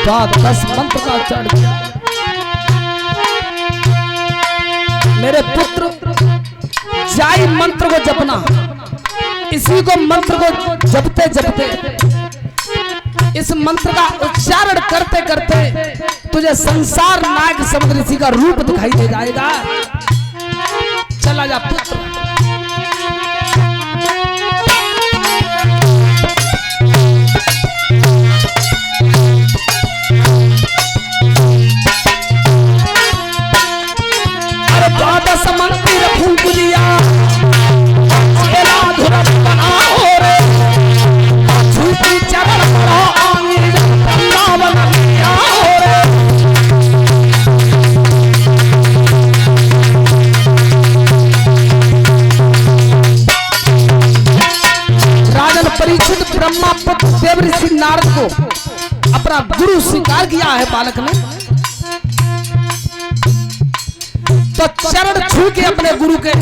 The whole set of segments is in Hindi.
10 मंत्र का उच्चारण किया। मेरे पुत्र जाई मंत्र को जपना, इसी को मंत्र को जपते जपते, इस मंत्र का उच्चारण करते करते तुझे संसार नायक समुद्र ऋषि का रूप दिखाई दे जाएगा। चला जा पुत्र। अरे द्वादश मंदिर फूल दिया चरण राजन परीक्षित ब्रह्मा पुत्र देव ऋषि नारद को अपना गुरु स्वीकार किया है बालक ने, तो चरण छू के अपने गुरु के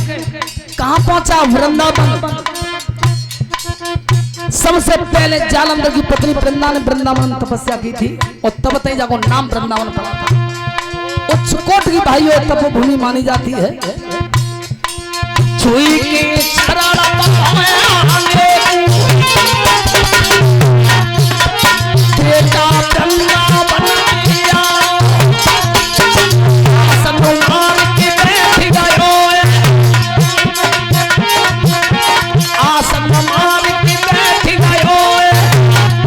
कहां पहुंचा? वृंदावन। सबसे पहले जालंधर की पत्नी वृंदा ने वृंदावन तपस्या की थी और तब तक जाको नाम वृंदावन पड़ा था। उच्च कोट की भाइयों तपोभूमि मानी जाती है। छुई के चरण बेटा वृंदावन किया, आसन के बैठ गयो, आसन के बैठ गयो,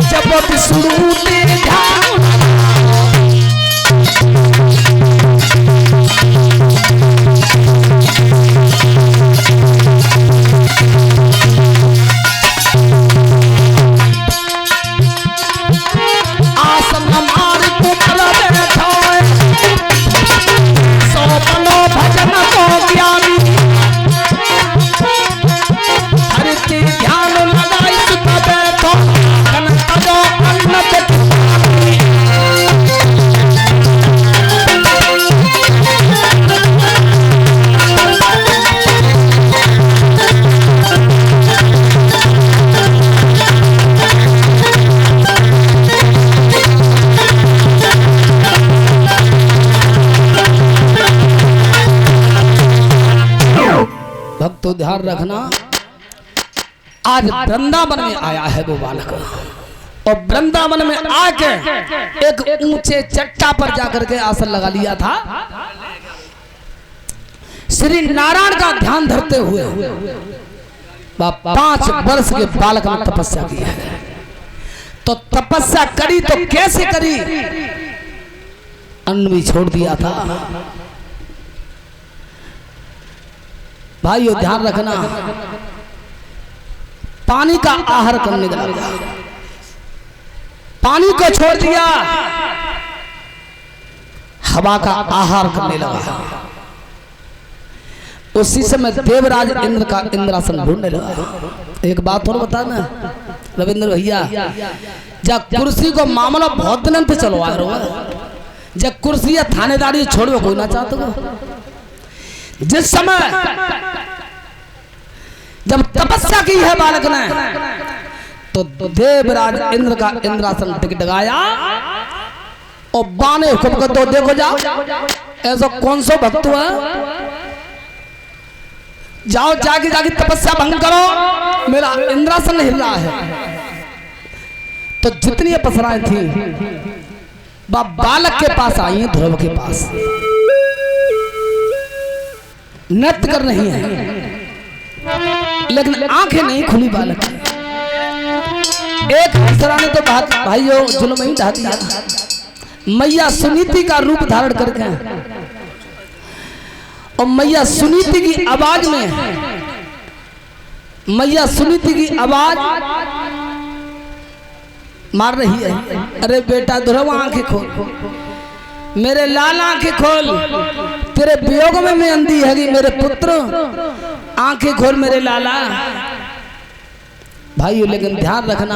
जब विष्णु ने ध्यान तो ध्यान रखना। आज वृंदावन में आया है वो बालक, और वृंदावन में आके एक ऊंचे चट्टा पर जाकर के आसन लगा लिया था। श्री नारायण का ध्यान धरते हुए 5 वर्ष के बालक ने तपस्या की है। तो तपस्या करी तो कैसे करी? अन्न भी छोड़ दिया था। भाइयों ध्यान रखना, पानी का आहार करने लगा, पानी को छोड़ दिया, हवा का आहार करने लगा। उसी समय देवराज इंद्र का इंद्रासन ढूंढने लगा। एक बात और बता ना रविंद्र भैया, जब कुर्सी को मामला बहुत दिन पे चलो आ रहा है, जब कुर्सी या थानेदारी छोड़ो कोई ना चाहते। जिस समय जब तपस्या की है बालक ने, तो देवराज इंद्र का इंद्रासन टिकटकाया और बाने हुक्म कर दो, देखो जाओ ऐसा कौन सा भक्त हुआ, जाओ जाके जाके तपस्या भंग करो, मेरा इंद्रासन हिल रहा है। तो जितनी अप्सराएं थी बालक के पास आई, ध्रुव के पास नृत्य कर रही है, लेकिन आंखें नहीं खुली बालक। एक अप्सरा ने तो भाइयों जुल्म ही ढा दिया। मैया सुनीति का रूप धारण करके, और मैया सुनीति की आवाज में, मैया सुनीति की आवाज मार रही है, अरे बेटा ध्रुव आंखें खोल, मेरे लाल आंखें खोल, तेरे वियोग में मैं अंधी है मेरे पुत्र, आंखें खोल मेरे लाला। भाइयों लेकिन ध्यान रखना,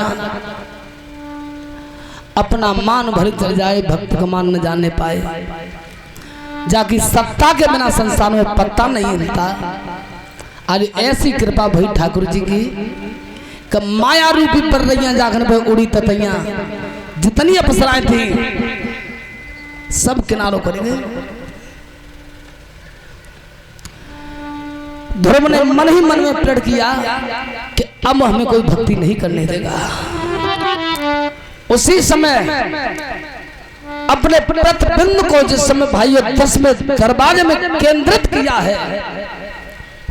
अपना मान भर चल जाए, भक्त का मान न जाने पाए, जाकि सत्ता के बिना संसार में पत्ता नहीं हिलता। आज ऐसी कृपा भाई ठाकुर जी की, कि माया रूपी पर रैया जागन पे उड़ी ततैया, जितनी अप्सराएं थी सब किनारों कर गए। ध्रुव ने मन ही मन में प्रण किया कि अब हमें कोई भक्ति नहीं करने देगा। उसी समय अपने प्रतिबिंब को जिस समय भाइयों दस में दरवाजे में केंद्रित किया है,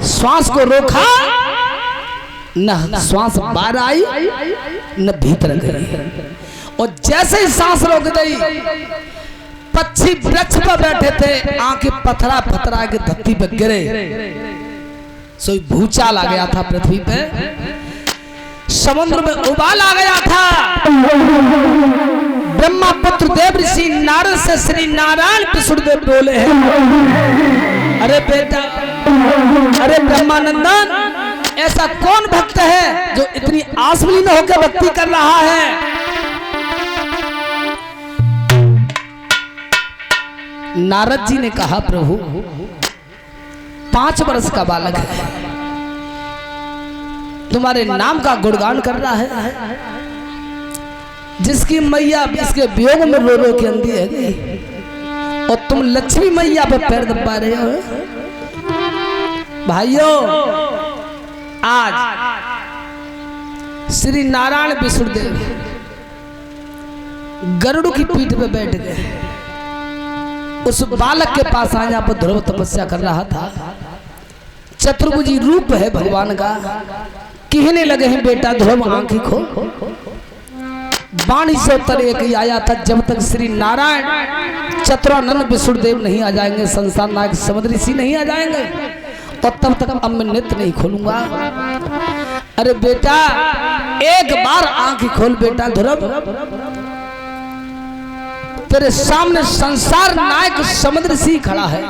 श्वास को रोका, न श्वास बाहर आई न भीतर गई। और जैसे ही सांस रोक गई, पक्षी वृक्ष पर बैठे थे, आंखें पथरा पथरा के धरती पर गिरे। सोई भूचाल आ गया था पृथ्वी पे, समुद्र में उबाल आ गया था। ब्रह्मा पुत्र देव ऋषि नारद से श्री नारायण विष्णुदेव बोले हैं, अरे बेटा, अरे ब्रह्मानंदन, ऐसा कौन भक्त है जो इतनी आसमलीन होकर भक्ति कर रहा है? नारद जी ने कहा, प्रभु 5 वर्ष का बालक है, तुम्हारे नाम का गुणगान कर रहा है, जिसकी मैया इसके वियोग में रो रो के अंधी है, और तुम लक्ष्मी मैया पे पैर दबा रहे हो। भाइयों, आज श्री नारायण विष्णुदेव गरुड़ की पीठ पे बैठ गए। उस बालक के पास आया पर ध्रुव तपस्या कर रहा था। चतुर्भुजी रूप है भगवान का। कहने लगे हैं, बेटा ध्रुव आंखें खोल। वाणी से उत्तर एक ही आया था, जब तक श्री नारायण चतुरानंद विष्णुदेव नहीं आ जाएंगे, संसार नायक समुद्र ऋषि नहीं आ जाएंगे, और तब तक अब मैं नेत्र नहीं खोलूंगा। अरे बेटा, एक बार आंखें खोल बेटा ध्रुव, तेरे सामने संसार नायक समुद्र ऋषि खड़ा है।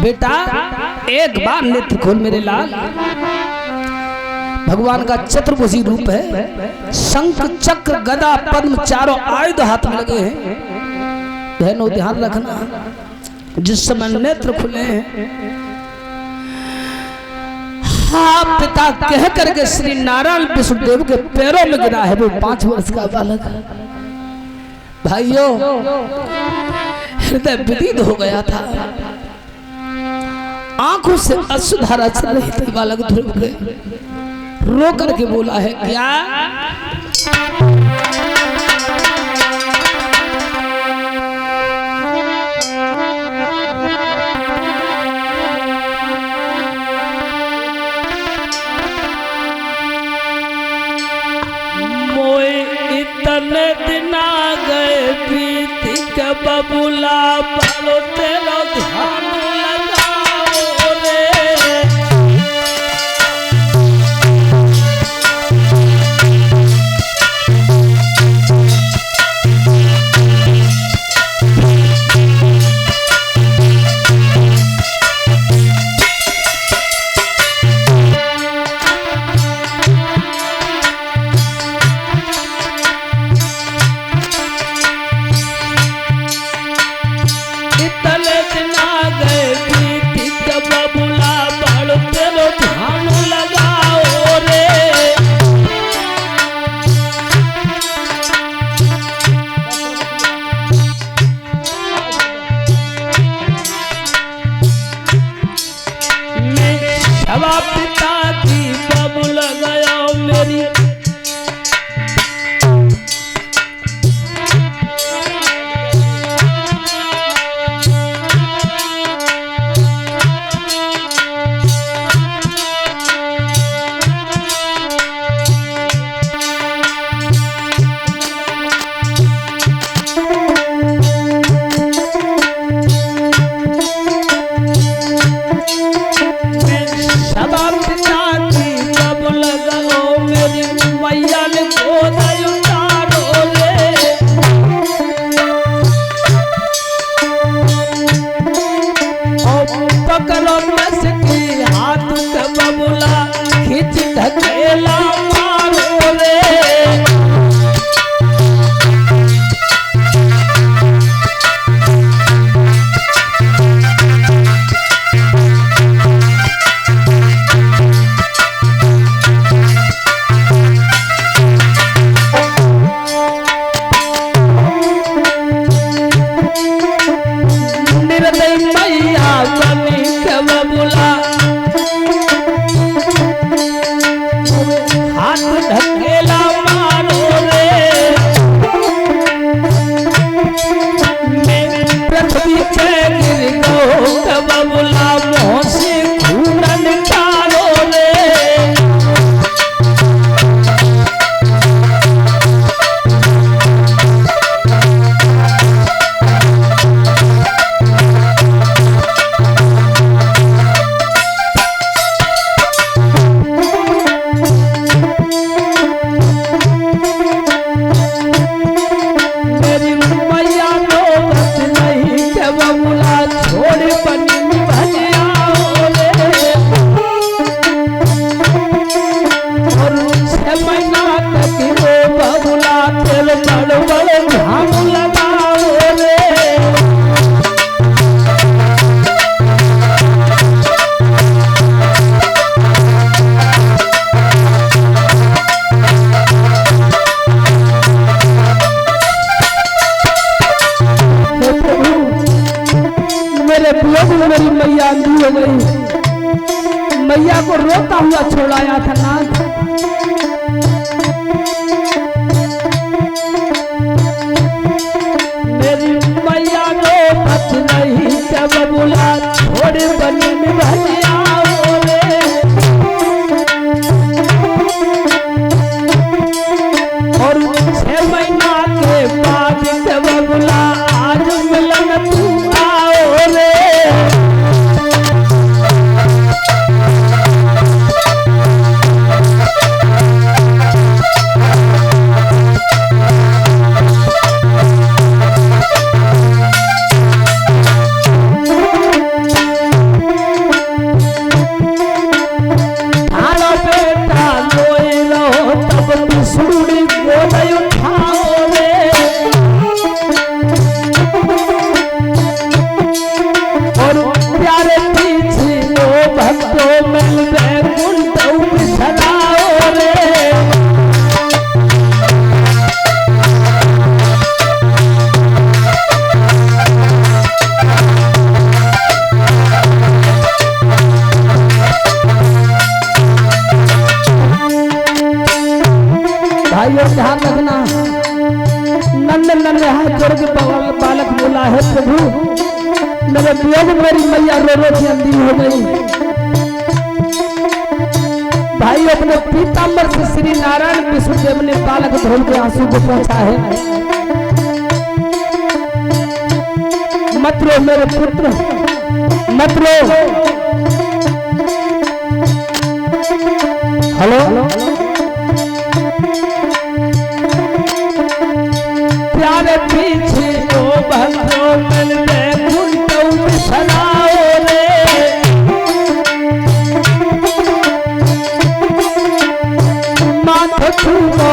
बेटा एक बार नेत्र खोल मेरे लाल। भगवान का चतुर्भुजी रूप है, शंख चक्र गदा पद्म चारों आयुध हाथ में लगे हैं। बहनों ध्यान रखना, जिस समय नेत्र खुले हैं, हाँ पिता कह करके श्री नारायण विष्णुदेव के पैरों में गिरा है वो 5 वर्ष का बालक। भाइयों, हृदय विदीत हो गया था, आंखों से अश्रुधारा चल रही थी। बालक ध्रुव के रो करके बोला है, क्या मोए इतने दिन आ गए प्रीति के बबुला, पालो तेरा ध्यान लगाओ रे। पिता की बबुल गया मेरी, तकी ओ बबुला तेल बड़ बड़ घाम लगाओ रे। मेरे वियोग में मेरी मैया अंधी हो गई, मैया को रोता हुआ छोड़ाया था नाथ। मेरी मैया रो पत नहीं के बबुला छोड़ बनी में भजिया रे। और 6 महीना के बाद के बबुला आज मिलन तू आओ रे। ध्यान रखना, नन्हे नन्हे हाथ जोड़ के बालक बोला है प्रभु मेरे वियोग में मेरी मैया रो रो के अंधी हो गई। भाई अपने पीताम्बर से श्री नारायण विष्णुदेव ने बालक ध्रुव के आंसू को पहुंचा है। मत रो मेरे पुत्र मत रो। हेलो प्यारे पीछे ओ भक्तों मन में कुंडौ बिछलाओ रे। माथ छूको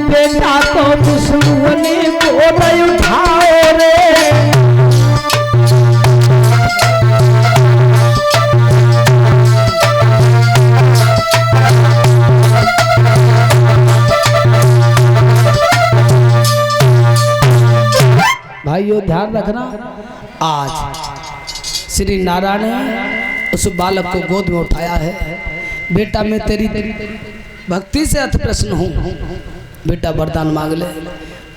बेटा तो दुश्मनी को नहीं उठाओ रे। भाइयों ध्यान रखना, आज श्री नारायण ने उस बालक को गोद में उठाया है। बेटा मैं तेरी भक्ति से अति प्रसन्न हूँ, बेटा वरदान मांग ले।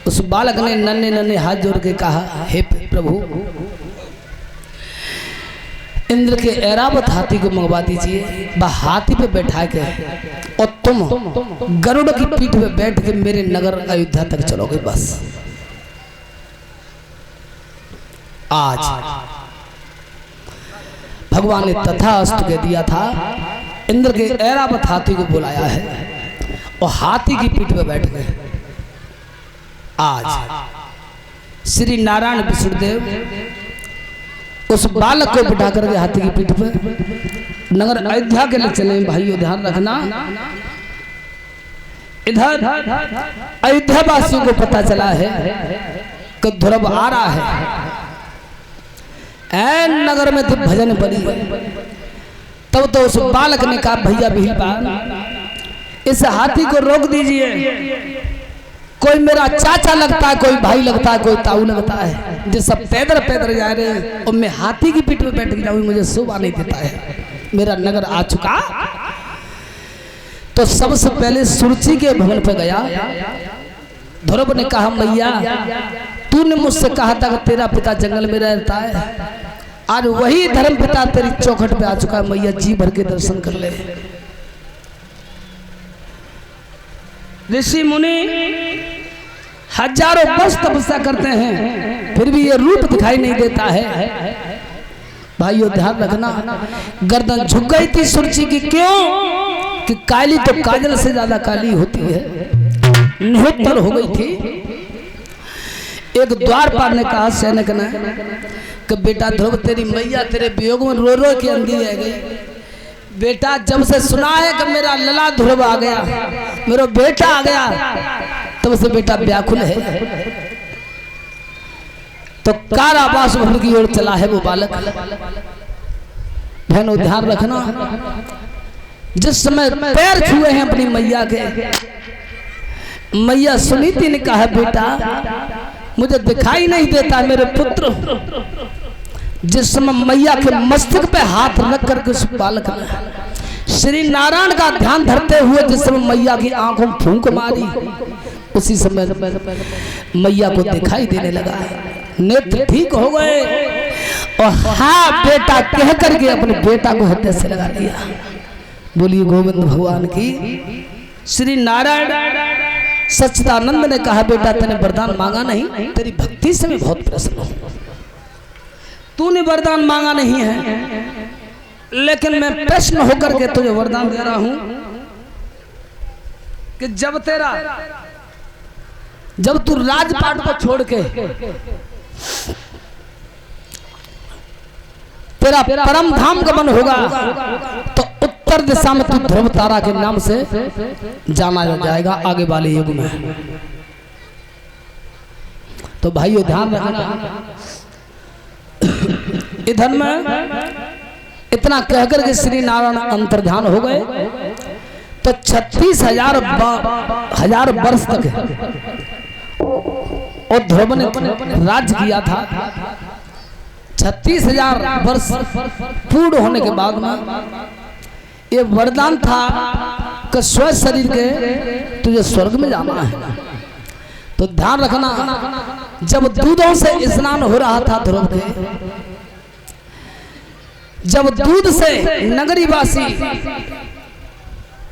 उस बालक ने नन्हे नन्हे हाथ जोड़ के कहा, हे प्रभु इंद्र के ऐरावत हाथी को मंगवा दीजिए, वह हाथी पे बैठा के और तुम गरुड़ की पीठ पे बैठ के मेरे नगर अयोध्या तक चलोगे। बस आज भगवान ने तथास्तु कह दिया था। इंद्र के ऐरावत हाथी को बुलाया है और हाथी की पीठ पे बैठ गए। आज श्री नारायण विष्णुदेव उस बालक को बिठा करके हाथी की पीठ पे नगर अयोध्या के लिए चले। भाइयों ध्यान रखना, इधर अयोध्या वासियों को पता चला है कि ध्रुव आ रहा है। ऐन नगर में भजन बनी, तब तो उस बालक ने कहा, भैया भीलपाल इस हाथी को रोक दीजिए। कोई मेरा चाचा लगता है, कोई भाई लगता है, कोई ताऊ लगता है, जो सब पैदल पैदल जा रहे हैं और मैं हाथी की पीठ पे बैठ के जाऊंगी, मुझे शोभा नहीं देता है। मेरा नगर आ चुका। तो सबसे पहले सुरुचि के भवन पे गया। ध्रुव ने कहा, मैया तूने मुझसे कहा था कि तेरा पिता जंगल में रहता है, आज वही धर्म पिता तेरी चौखट पे आ चुका है। मैया जी भर के दर्शन कर ले। ऋषि मुनि हजारों वर्ष तपस्या करते हैं, फिर भी ये रूप दिखाई नहीं देता है। भाइयों ध्यान रखना, गर्दन झुक गई थी सुरुचि की। क्यों? कि काली तो काजल से ज्यादा काली होती है, निहोत्तर हो गई थी। एक द्वारपाल ने कहा सैनिक ने कि बेटा ध्रुव तेरी मैया तेरे वियोग में रो रो के अंधी रह गई। बेटा जब से सुना है कि मेरा लला ध्रुव आ गया, मेरा बेटा आ गया, तब से बेटा व्याकुल है। तो कारावास भवन की ओर चला है वो बालक। बहनों ध्यान रखना, जिस समय पैर छुए हैं अपनी मैया के, मैया सुनीति ने कहा बेटा मुझे दिखाई नहीं देता मेरे पुत्र। जिस समय मैया के मस्तक पे हाथ रख करके उस बालक ने श्री नारायण का ध्यान धरते हुए जिस समय मैया की आंखों में फूंक मारी, उसी समय मैया को दिखाई देने लगा, नेत्र ठीक हो गए और हाँ बेटा कह करके अपने बेटा को हृदय से लगा दिया। बोलिए गोविंद भगवान की। श्री नारायण सच्चिदानंद ने कहा बेटा तूने वरदान मांगा नहीं, तेरी भक्ति से मैं बहुत प्रसन्न हूं। तूने वरदान मांगा नहीं है, लेकिन मैं प्रश्न होकर के तुझे वरदान दे रहा हूं कि जब तू राजपाट को छोड़ के तेरा परम धाम गमन होगा तो उत्तर दिशा में तू ध्रुव तारा के नाम से जाना जाएगा आगे वाले युग में। तो भाइयों ध्यान रखना, इधर में इतना कहकर के श्री नारायण अंतर्ध्यान हो गए तो 36,000 वर्ष तक और ध्रुव ने राज्य किया था। 36,000 वर्ष पूर्ण होने के बाद में ये वरदान था कि स्व शरीर के तुझे स्वर्ग में जाना है। तो ध्यान रखना, जब दूधों से स्नान हो रहा था ध्रुव के, जब दूध से नगरीवासी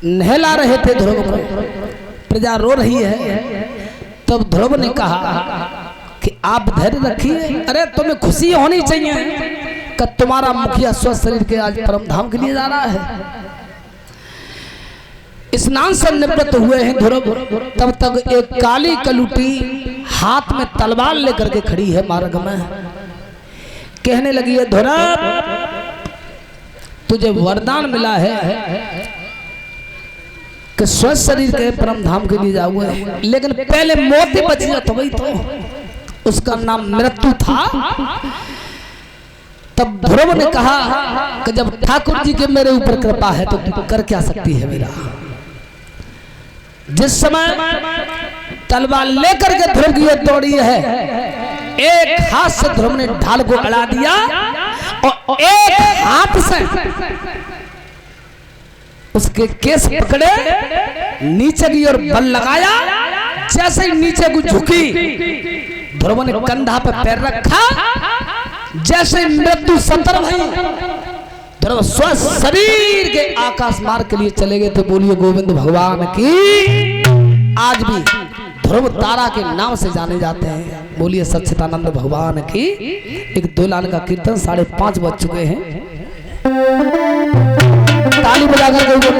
नहला रहे थे ध्रुव को, प्रजा रो रही है, तब ध्रुव ने कहा कि आप धैर्य रखिए, अरे तुम्हें खुशी होनी चाहिए कि तुम्हारा मुखिया स्व शरीर के आज परम धाम के लिए जा रहा है। स्नान से निवृत्त हुए हैं ध्रुव, तब तक एक काली कलुटी हाथ में तलवार लेकर के खड़ी है मार्ग में, कहने लगी है ध्रुव तुझे वरदान मिला है कि स्व शरीर के परम धाम के लिए जाओगे, लेकिन पहले मौत ही बची तो वही तो उसका नाम मृत्यु था। तब ध्रुव ने कहा कि जब ठाकुर जी के मेरे ऊपर कृपा है तो तू कर क्या सकती है मेरा। जिस समय तलवार लेकर के ध्रुव की ओर दौड़ी है, एक हाथ से ध्रुव ने ढाल को अड़ा दिया और एक हाथ से उसके केस पकड़े नीचे की ओर बल लगाया। जैसे ही नीचे को झुकी, ध्रुव ने कंधा पे पैर रखा, जैसे मृत्यु संतर भई, ध्रुव स्व शरीर के आकाश मार्ग के लिए चले गए थे। बोलिए गोविंद भगवान की। आज भी ध्रुव तारा के नाम से जाने जाते हैं। बोलिए सच्चिदानंद भगवान की। एक दो लाइन का कीर्तन 5:30 बज चुके हैं, ताली बजाकर